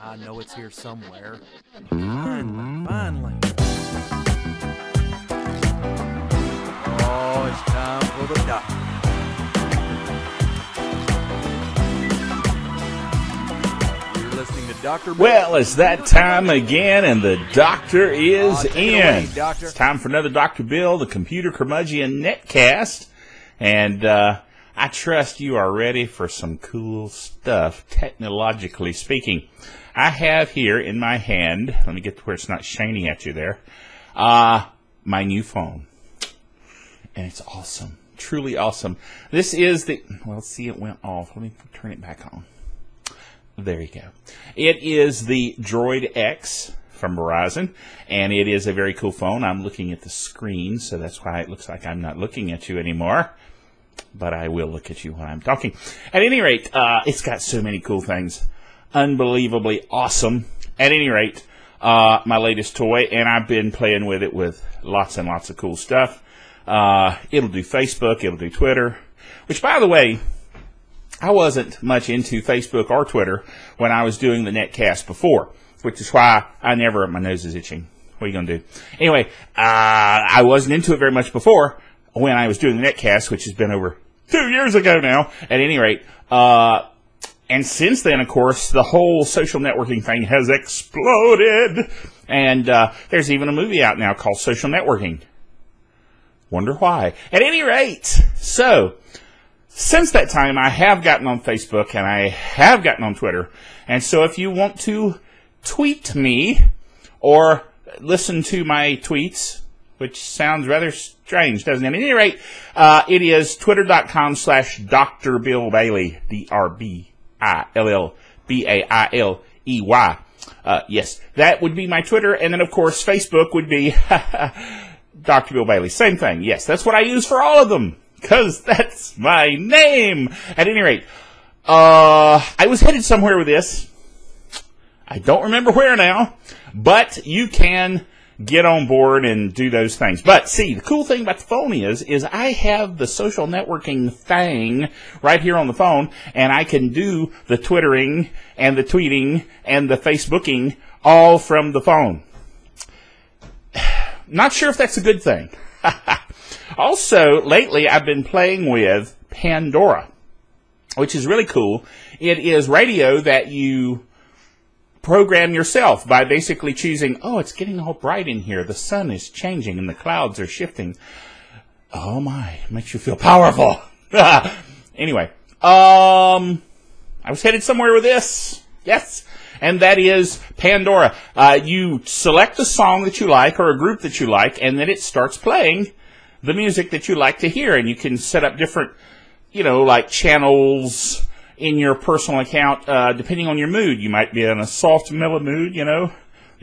I know it's here somewhere. Finally. Oh, it's time for the doctor. You're listening to Dr. Well, it's that time again, and the doctor is Take it in. away, doctor. It's time for another Dr. Bill, the Computer Curmudgeon Netcast. And I trust you are ready for some cool stuff, technologically speaking. I have here in my hand, let me get to where it's not shining at you there, my new phone. And it's awesome, truly awesome. This is the, well, see, it went off. Let me turn it back on. There you go. It is the Droid X from Verizon, and it is a very cool phone. I'm looking at the screen, so that's why it looks like I'm not looking at you anymore. But I will look at you when I'm talking. At any rate, it's got so many cool things. Unbelievably awesome. At any rate, my latest toy, and I've been playing with it with lots and lots of cool stuff. It'll do Facebook, it'll do Twitter, which, by the way, I wasn't much into Facebook or Twitter when I was doing the Netcast before, which is why I never, my nose is itching. What are you going to do? Anyway, I wasn't into it very much before when I was doing the Netcast, which has been over 2 years ago now, at any rate. And since then, of course, the whole social networking thing has exploded. And there's even a movie out now called Social Networking. Wonder why. At any rate, so since that time, I have gotten on Facebook and I have gotten on Twitter. And so if you want to tweet me or listen to my tweets, which sounds rather strange, doesn't it? At any rate, it is twitter.com/Dr. Bill Bailey, DrBillBailey. Yes, that would be my Twitter. And then, of course, Facebook would be Dr. Bill Bailey. Same thing. Yes, that's what I use for all of them, because that's my name. At any rate, I was headed somewhere with this. I don't remember where now, but you can get on board and do those things. But see, the cool thing about the phone is I have the social networking thing right here on the phone, and I can do the Twittering and the tweeting and the Facebooking all from the phone. Not sure if that's a good thing. Also, lately I've been playing with Pandora, which is really cool. It is radio that you program yourself by basically choosing, oh, it's getting all bright in here. The sun is changing and the clouds are shifting. Oh my, makes you feel powerful. Anyway, I was headed somewhere with this. Yes. And that is Pandora. You select a song that you like or a group that you like, and then it starts playing the music that you like to hear. And you can set up different, like channels in your personal account, depending on your mood. You might be in a soft, mellow mood, the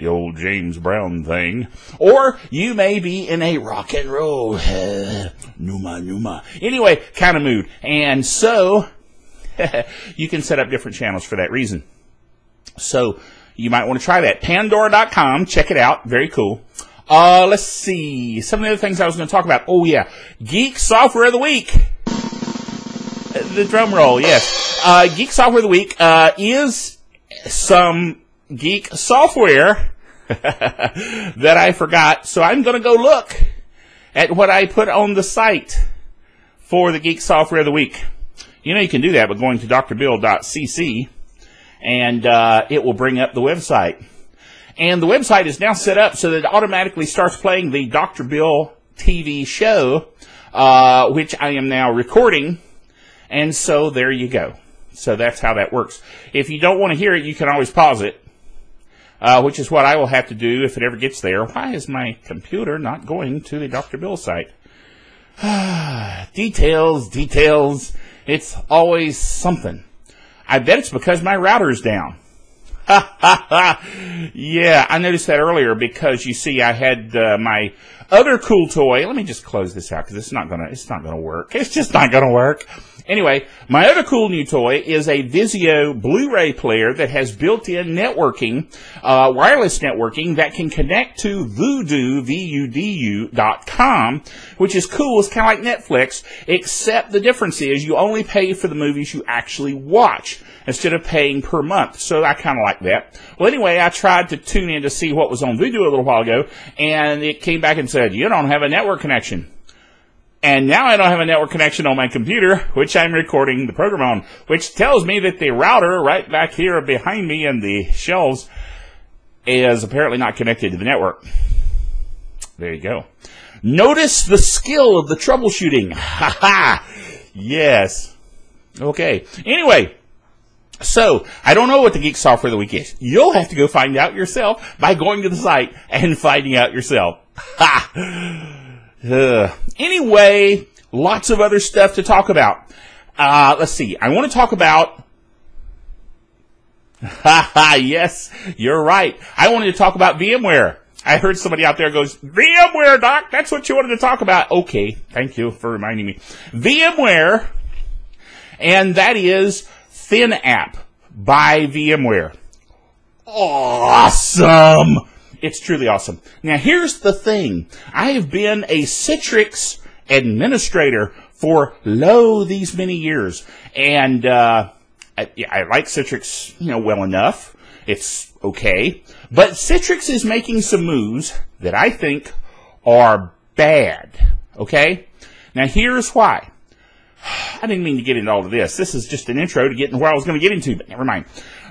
old James Brown thing. Or you may be in a rock and roll, numa. Anyway, kind of mood. And so, you can set up different channels for that reason. So, you might want to try that. Pandora.com, check it out. Very cool. Let's see. Some of the other things I was going to talk about. Oh, yeah. Geek Software of the Week. The drum roll, yes. Geek Software of the Week is some geek software that I forgot. So I'm going to go look at what I put on the site for the Geek Software of the Week. You can do that by going to drbill.cc, and it will bring up the website. And the website is now set up so that it automatically starts playing the Dr. Bill TV show, which I am now recording. And so there you go. So that's how that works. If you don't want to hear it, you can always pause it, which is what I will have to do if it ever gets there. Why is my computer not going to the Dr. Bill site? Details. It's always something. I bet it's because my router's down. Yeah, I noticed that earlier because, you see, I had my other cool toy, let me just close this out because it's not gonna work. It's just not gonna work. Anyway, my other cool new toy is a Vizio Blu-ray player that has built-in networking, wireless networking that can connect to Vudu, VUDU.com, which is cool. It's kind of like Netflix, except the difference is you only pay for the movies you actually watch instead of paying per month. So I kind of like that. Well, anyway, I tried to tune in to see what was on Vudu a little while ago, and it came back and said, you don't have a network connection. And now I don't have a network connection on my computer, which I'm recording the program on, which tells me that the router right back here behind me in the shelves is apparently not connected to the network. There you go. Notice the skill of the troubleshooting. Ha ha! Yes. Okay. Anyway, so I don't know what the Geek Software of the Week is. You'll have to go find out yourself by going to the site and finding out yourself. Ha! Anyway, lots of other stuff to talk about. Let's see. I want to talk about... Yes, you're right. I wanted to talk about VMware. I heard somebody out there goes, VMware, Doc, that's what you wanted to talk about. Okay, thank you for reminding me. VMware, and that is ThinApp by VMware. Awesome! It's truly awesome. Now, here's the thing. I have been a Citrix administrator for these many years. And I like Citrix, well enough. It's okay. But Citrix is making some moves that I think are bad. Okay? Now, here's why. I didn't mean to get into all of this. This is just an intro to get into where I was going to get into, but never mind.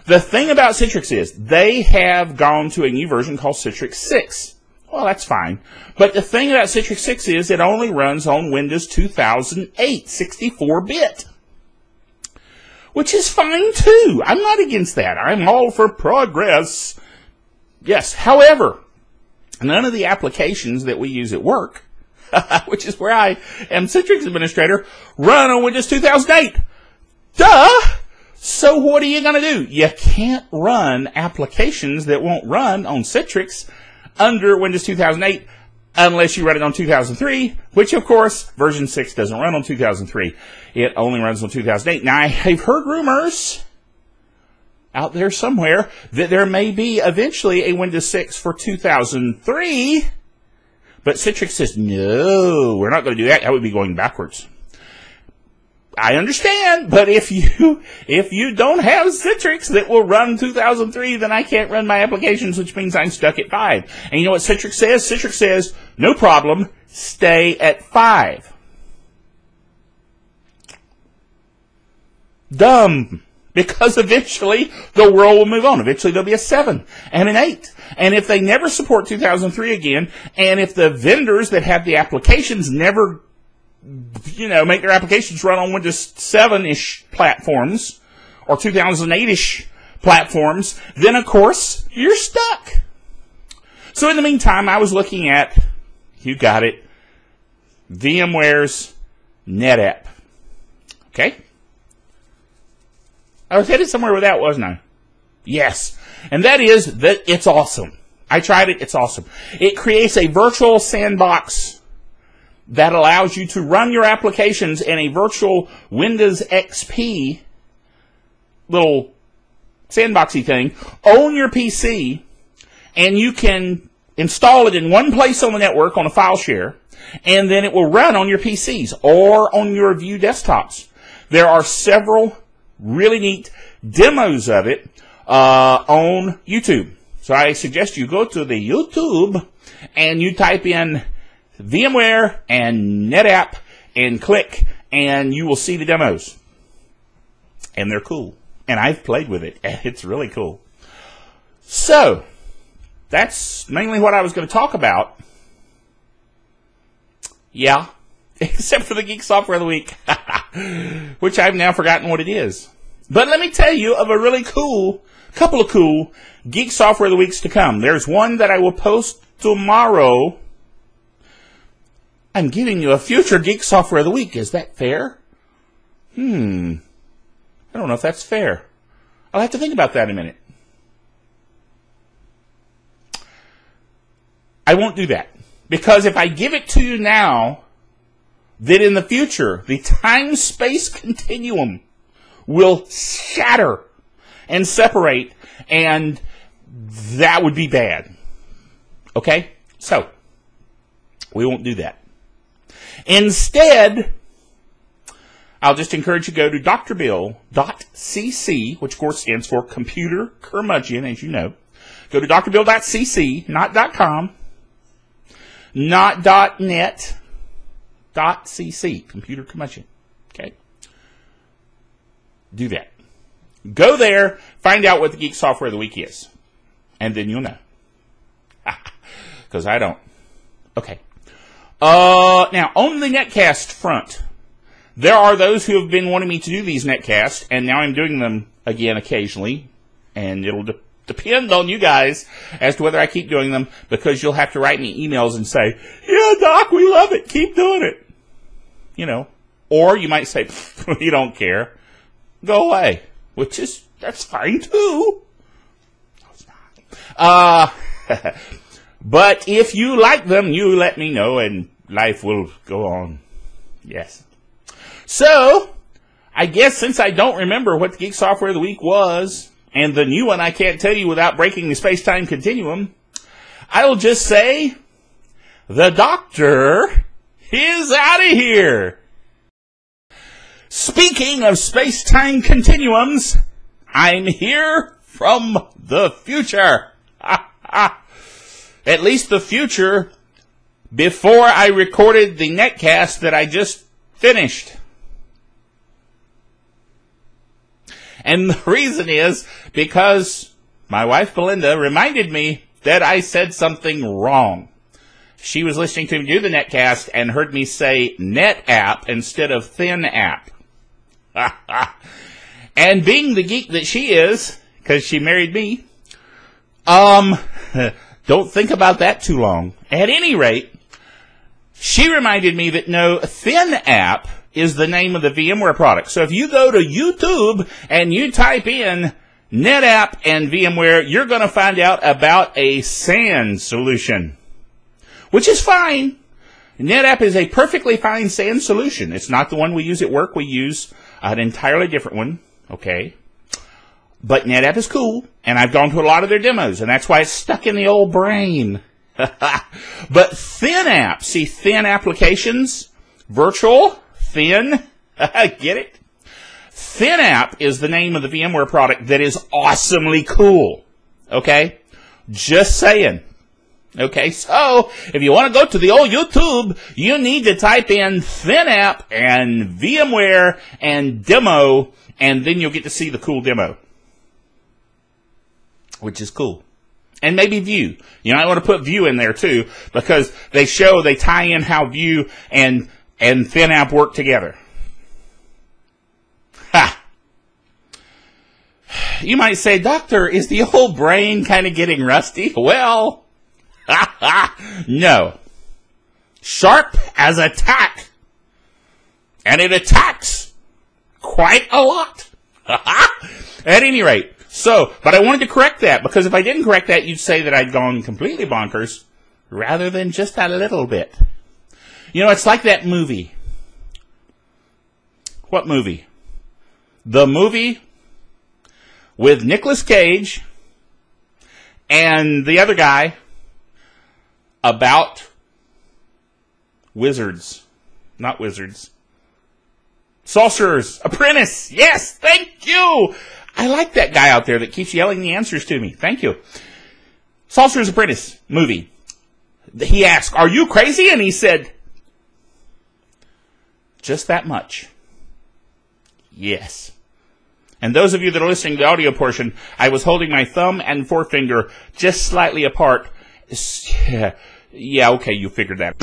The thing about Citrix is they have gone to a new version called Citrix 6. Well, that's fine. But the thing about Citrix 6 is it only runs on Windows 2008, 64-bit. Which is fine, too. I'm not against that. I'm all for progress. Yes, however, none of the applications that we use at work, which is where I am Citrix administrator, run on Windows 2008. Duh! So what are you going to do? You can't run applications that won't run on Citrix under Windows 2008 unless you run it on 2003, which, of course, version 6 doesn't run on 2003. It only runs on 2008. Now, I've heard rumors out there somewhere that there may be eventually a Windows 6 for 2003, but Citrix says, no, we're not going to do that. That would be going backwards. I understand, but if you don't have Citrix that will run 2003, then I can't run my applications, which means I'm stuck at 5. And you know what Citrix says? Citrix says, no problem, stay at 5. Dumb. Because eventually the world will move on. Eventually there'll be a 7 and an 8. And if they never support 2003 again, and if the vendors that have the applications never make their applications run on Windows 7-ish platforms or 2008-ish platforms, then, of course, you're stuck. So in the meantime, I was looking at, you got it, VMware's NetApp. Okay? I was headed somewhere with that, wasn't I? Yes. And that is that it's awesome. I tried it. It's awesome. It creates a virtual sandbox that allows you to run your applications in a virtual Windows XP little sandboxy thing on your PC, and you can install it in one place on the network on a file share, and then it will run on your PCs or on your View desktops. There are several really neat demos of it on YouTube. So I suggest you go to the YouTube and you type in VMware and NetApp and click, and you will see the demos. And they're cool. And I've played with it. It's really cool. So, that's mainly what I was going to talk about. Yeah. Except for the Geek Software of the Week. Which I've now forgotten what it is. But let me tell you of a really couple of cool Geek Software of the Weeks to come. There's one that I will post tomorrow. I'm giving you a future Geek Software of the Week. Is that fair? I don't know if that's fair. I'll have to think about that in a minute. I won't do that. Because if I give it to you now, then in the future, the time-space continuum will shatter and separate, and that would be bad. Okay? So, we won't do that. Instead, I'll just encourage you to go to drbill.cc, which of course stands for Computer Curmudgeon, as you know. Go to drbill.cc, not .com, not .net, .cc, Computer Curmudgeon. Okay? Do that. Go there, find out what the Geek Software of the Week is. And then you'll know. Because I don't. Okay. Now, on the netcast front, there are those who have been wanting me to do these netcasts, and now I'm doing them again occasionally. And it'll depend on you guys as to whether I keep doing them, because you'll have to write me emails and say, yeah, Doc, we love it. Keep doing it. You know. Or you might say, you don't care. Go away. Which is, that's fine too. No, it's not. But if you like them, you let me know and life will go on. Yes. So, I guess since I don't remember what the Geek Software of the Week was, and the new one I can't tell you without breaking the space-time continuum, I'll just say, the Doctor is out of here. Speaking of space-time continuums, I'm here from the future. At least the future before I recorded the netcast that I just finished. And the reason is because my wife Belinda reminded me that I said something wrong. She was listening to me do the netcast and heard me say NetApp instead of ThinApp. And being the geek that she is, because she married me, don't think about that too long. At any rate, she reminded me that no, ThinApp is the name of the VMware product. So if you go to YouTube and you type in NetApp and VMware, you're going to find out about a SAN solution, which is fine. NetApp is a perfectly fine SAN solution. It's not the one we use at work. We use an entirely different one, okay? But NetApp is cool, and I've gone to a lot of their demos, and that's why it's stuck in the old brain. But ThinApp, see, thin applications, virtual, thin, get it? ThinApp is the name of the VMware product that is awesomely cool, okay? Just saying. Okay, so if you want to go to the old YouTube, you need to type in ThinApp and VMware and demo, and then you'll get to see the cool demo, which is cool. And maybe View. You know, I want to put View in there too, because they tie in how View and ThinApp work together. Ha! You might say, Doctor, is the old brain kind of getting rusty? Well, no. Sharp as a tack. And it attacks quite a lot. At any rate. So, but I wanted to correct that, because if I didn't correct that, you'd say that I'd gone completely bonkers, rather than just a little bit. You know, it's like that movie. What movie? The movie with Nicolas Cage and the other guy about wizards. Not wizards. Sorcerer's Apprentice. Yes, thank you. I like that guy out there that keeps yelling the answers to me. Thank you. Sorcerer's Apprentice movie. He asked, are you crazy? And he said, just that much. Yes. And those of you that are listening to the audio portion, I was holding my thumb and forefinger just slightly apart. Yeah, okay, you figured that.